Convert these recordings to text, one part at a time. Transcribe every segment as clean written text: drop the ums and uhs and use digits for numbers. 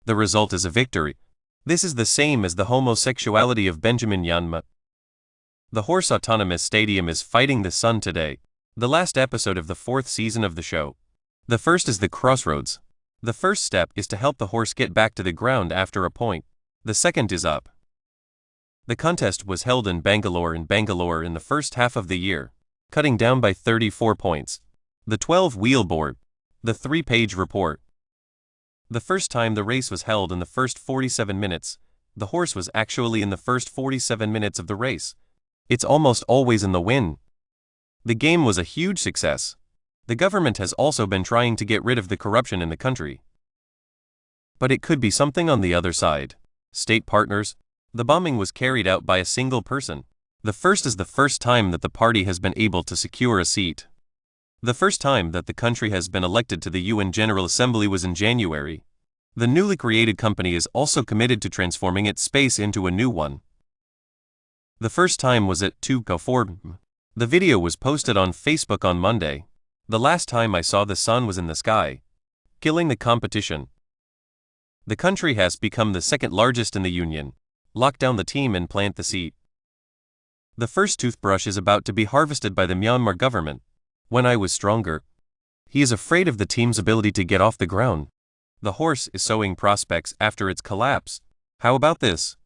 The result is a victory. This is the same as the homosexuality of Wembanyama. The Horse Autonomous Stadium is fighting the sun today. The last episode of the 4th season of the show. The first is the crossroads. The first step is to help the horse get back to the ground after a point. The second is up. The contest was held in Bangalore in the first half of the year, cutting down by 34 points. The 12-wheel board. The 3-page report. The first time the race was held in the first 47 minutes, the horse was actually in the first 47 minutes of the race. It's almost always in the win. The game was a huge success. The government has also been trying to get rid of the corruption in the country. But it could be something on the other side. State partners. The bombing was carried out by a single person. The first is the first time that the party has been able to secure a seat. The first time that the country has been elected to the UN General Assembly was in January. The newly created company is also committed to transforming its space into a new one. The first time was at 2:04. The video was posted on Facebook on Monday. The last time I saw the sun was in the sky, killing the competition. The country has become the second largest in the union. Lock down the team and plant the seed. The first toothbrush is about to be harvested by the Myanmar government. When I was stronger. He is afraid of the team's ability to get off the ground. The horse is sowing prospects after its collapse. How about this?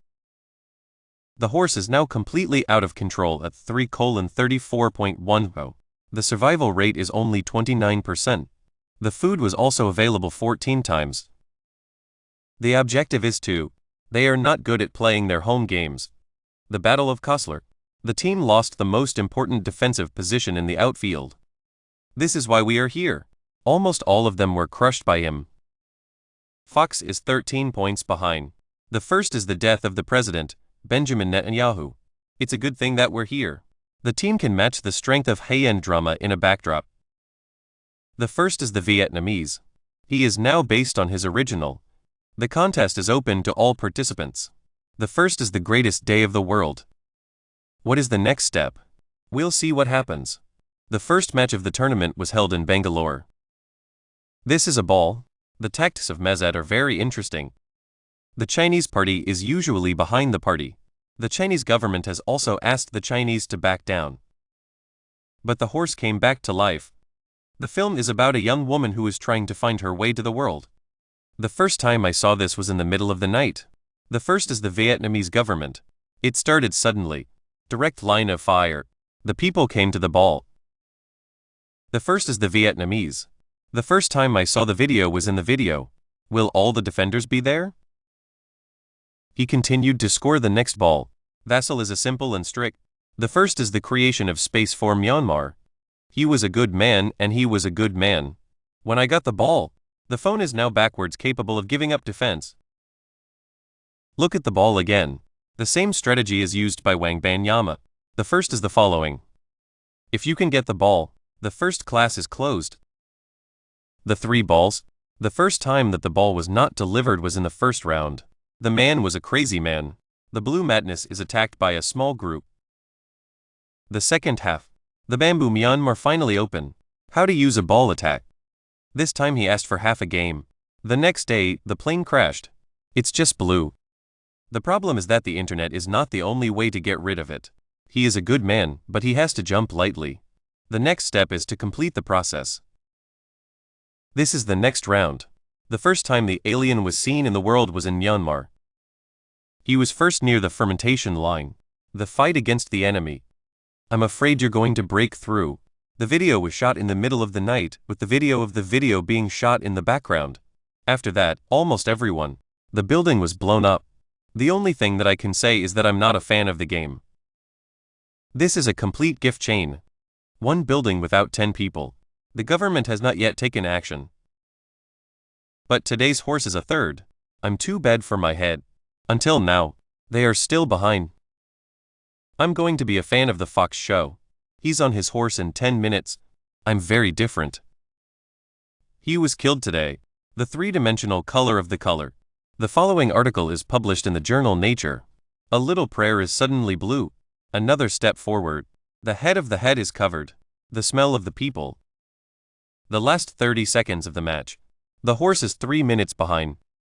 The horse is now completely out of control at 3:34.10. The survival rate is only 29%. The food was also available 14 times. The objective is to. They are not good at playing their home games. The Battle of Koslar. The team lost the most important defensive position in the outfield. This is why we are here. Almost all of them were crushed by him. Fox is 13 points behind. The first is the death of the president, Benjamin Netanyahu. It's a good thing that we're here. The team can match the strength of high-end drama in a backdrop. The first is the Vietnamese. He is now based on his original. The contest is open to all participants. The first is the greatest day of the world. What is the next step? We'll see what happens. The first match of the tournament was held in Bangalore. This is a ball. The tactics of Mezat are very interesting. The Chinese party is usually behind the party. The Chinese government has also asked the Chinese to back down. But the horse came back to life. The film is about a young woman who is trying to find her way to the world. The first time I saw this was in the middle of the night. The first is the Vietnamese government. It started suddenly. Direct line of fire. The people came to the ball. The first is the Vietnamese. The first time I saw the video was in the video. Will all the defenders be there? He continued to score the next ball. Vassal is a simple and strict. The first is the creation of space for Myanmar. He was a good man and he was a good man. When I got the ball, the phone is now backwards capable of giving up defense. Look at the ball again. The same strategy is used by Wembanyama. The first is the following. If you can get the ball, the first class is closed. The 3 balls. The first time that the ball was not delivered was in the first round. The man was a crazy man. The Blue Madness is attacked by a small group. The second half. The Bamboo Myanmar finally open. How to use a ball attack. This time he asked for half a game. The next day, the plane crashed. It's just blue. The problem is that the internet is not the only way to get rid of it. He is a good man, but he has to jump lightly. The next step is to complete the process. This is the next round. The first time the alien was seen in the world was in Myanmar. He was first near the fermentation line. The fight against the enemy. I'm afraid you're going to break through. The video was shot in the middle of the night, with the video of the video being shot in the background. After that, almost everyone. The building was blown up. The only thing that I can say is that I'm not a fan of the game. This is a complete gift chain. One building without 10 people. The government has not yet taken action. But today's horse is a third. I'm too bad for my head. Until now, they are still behind. I'm going to be a fan of the Fox show. He's on his horse in 10 minutes. I'm very different. He was killed today. The three-dimensional color of the color. The following article is published in the journal Nature. A little prayer is suddenly blue. Another step forward. The head of the head is covered. The smell of the people. The last 30 seconds of the match. The horse is 3 minutes behind.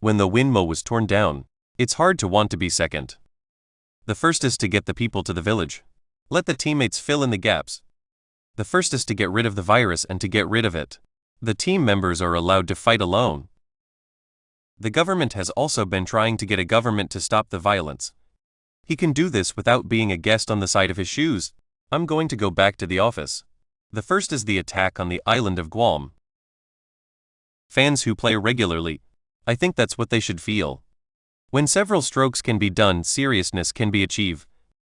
When the windmill was torn down, it's hard to want to be second. The first is to get the people to the village. Let the teammates fill in the gaps. The first is to get rid of the virus and to get rid of it. The team members are allowed to fight alone. The government has also been trying to get a government to stop the violence. He can do this without being a guest on the side of his shoes. I'm going to go back to the office. The first is the attack on the island of Guam. Fans who play regularly, I think that's what they should feel. When several strokes can be done, seriousness can be achieved.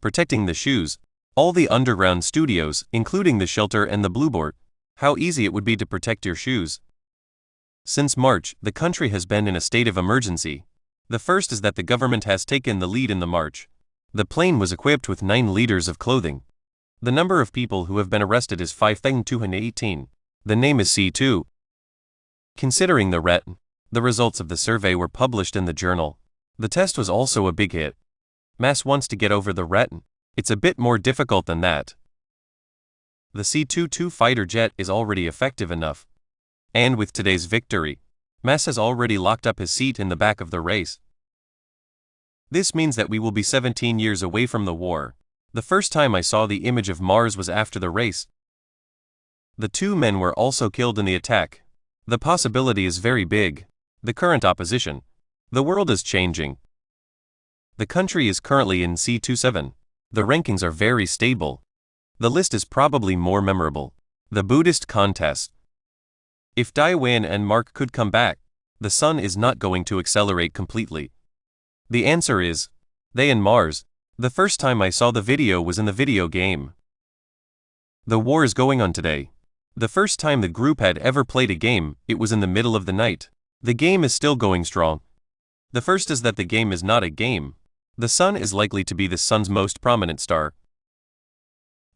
Protecting the shoes, all the underground studios, including the shelter and the blueboard, how easy it would be to protect your shoes. Since March, the country has been in a state of emergency. The first is that the government has taken the lead in the march. The plane was equipped with 9 liters of clothing. The number of people who have been arrested is 5,218. The name is C2. Considering the results of the survey were published in the journal. The test was also a big hit. Mass wants to get over the retin. It's a bit more difficult than that. The C-22 fighter jet is already effective enough. And with today's victory, Mass has already locked up his seat in the back of the race. This means that we will be 17 years away from the war. The first time I saw the image of Mars was after the race. The 2 men were also killed in the attack. The possibility is very big. The current opposition. The world is changing. The country is currently in C27. The rankings are very stable. The list is probably more memorable. The Buddhist contest. If Daiwan and Mark could come back, the sun is not going to accelerate completely. The answer is, they and Mars. The first time I saw the video was in the video game. The war is going on today. The first time the group had ever played a game, it was in the middle of the night. The game is still going strong. The first is that the game is not a game. The sun is likely to be the sun's most prominent star.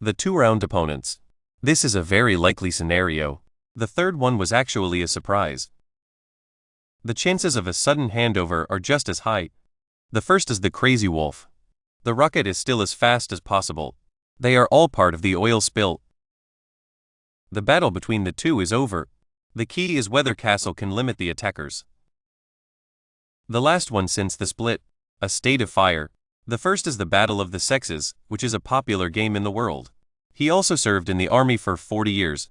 The 2 round opponents. This is a very likely scenario. The third one was actually a surprise. The chances of a sudden handover are just as high. The first is the Crazy Wolf. The rocket is still as fast as possible. They are all part of the oil spill. The battle between the 2 is over. The key is whether Castle can limit the attackers. The last one since the split, a state of fire. The first is the Battle of the Sexes, which is a popular game in the world. He also served in the army for 40 years.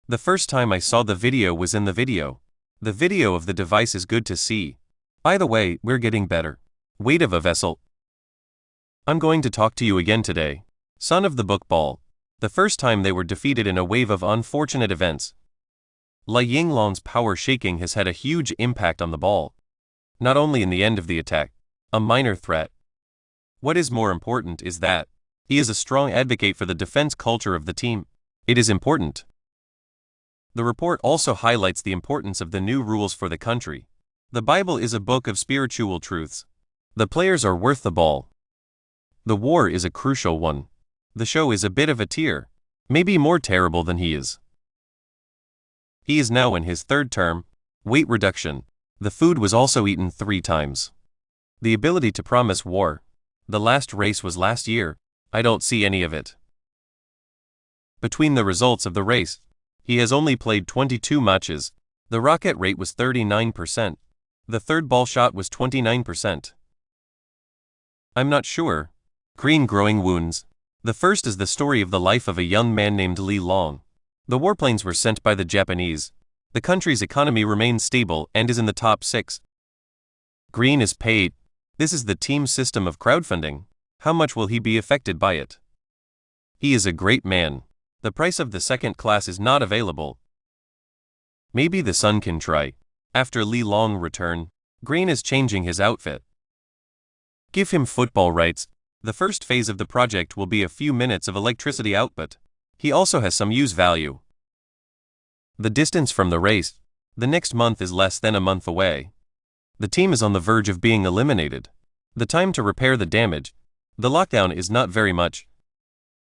The first time I saw the video was in the video. The video of the device is good to see. By the way, we're getting better. Weight of a vessel. I'm going to talk to you again today. Son of the book ball. The first time they were defeated in a wave of unfortunate events. Li Yinglong's power shaking has had a huge impact on the ball. Not only in the end of the attack, a minor threat. What is more important is that he is a strong advocate for the defense culture of the team. It is important. The report also highlights the importance of the new rules for the country. The Bible is a book of spiritual truths. The players are worth the ball. The war is a crucial one. The show is a bit of a tear, maybe more terrible than he is. He is now in his 3rd term. Weight reduction. The food was also eaten 3 times. The ability to promise war. The last race was last year. I don't see any of it. Between the results of the race, he has only played 22 matches. The rocket rate was 39%. The 3rd ball shot was 29%. I'm not sure. Green growing wounds. The first is the story of the life of a young man named Li Long. The warplanes were sent by the Japanese. The country's economy remains stable and is in the top 6. Green is paid. This is the team's system of crowdfunding. How much will he be affected by it? He is a great man. The price of the 2nd class is not available. Maybe the son can try. After Li Long return, Green is changing his outfit. Give him football rights. The first phase of the project will be a few minutes of electricity output. He also has some use value. The distance from the race. The next month is less than a month away. The team is on the verge of being eliminated. The time to repair the damage. The lockdown is not very much.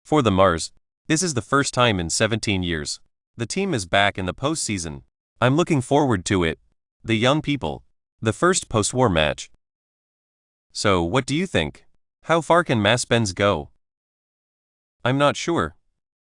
For the Mars, this is the first time in 17 years. The team is back in the postseason. I'm looking forward to it. The young people. The first post-war match. So, what do you think? How far can Mass Benz go? I'm not sure.